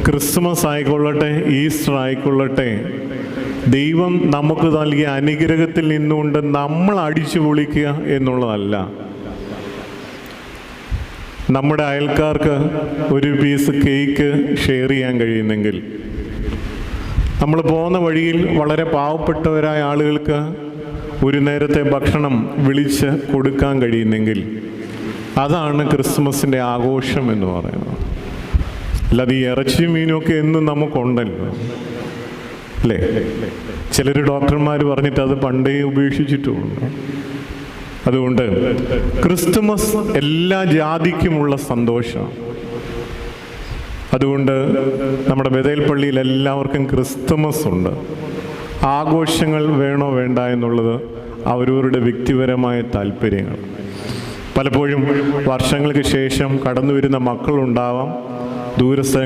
Christmas ആയിക്കൊള്ളട്ടെ, Easter ആയിക്കൊള്ളട്ടെ, ദൈവം നമുക്ക് നൽകിയ അനുഗ്രഹത്തിൽ നിന്നുകൊണ്ട് നമ്മൾ അടിച്ചു പൊളിക്കുക എന്നുള്ളതല്ല. നമ്മുടെ അയൽക്കാർക്ക് ഒരു പീസ് കേക്ക് ഷെയർ ചെയ്യാൻ കഴിയുന്നെങ്കിൽ, നമ്മൾ പോകുന്ന വഴിയിൽ വളരെ പാവപ്പെട്ടവരായ ആളുകൾക്ക് ഒരു നേരത്തെ ഭക്ഷണം വിളിച്ച് കൊടുക്കാൻ കഴിയുന്നെങ്കിൽ, അതാണ് ക്രിസ്മസിൻ്റെ ആഘോഷം എന്ന് പറയുന്നത്. അല്ലാതെ ഈ ഇറച്ചി മീനൊക്കെ എന്നും നമുക്കുണ്ടല്ലോ, അല്ലേ? ചിലർ ഡോക്ടർമാർ പറഞ്ഞിട്ട് അത് പണ്ടേ ഉപേക്ഷിച്ചിട്ടുമുണ്ട്. അതുകൊണ്ട് ക്രിസ്തുമസ് എല്ലാ ജാതിക്കുമുള്ള സന്തോഷമാണ്. അതുകൊണ്ട് നമ്മുടെ ബഥേൽ പള്ളിയിൽ എല്ലാവർക്കും ക്രിസ്തുമസ് ഉണ്ട്. ആഘോഷങ്ങൾ വേണോ വേണ്ട എന്നുള്ളത് അവരവരുടെ വ്യക്തിപരമായ താല്പര്യങ്ങൾ. പലപ്പോഴും വർഷങ്ങൾക്ക് ശേഷം കടന്നു വരുന്ന മക്കളുണ്ടാവാം, ദൂരസ്ഥ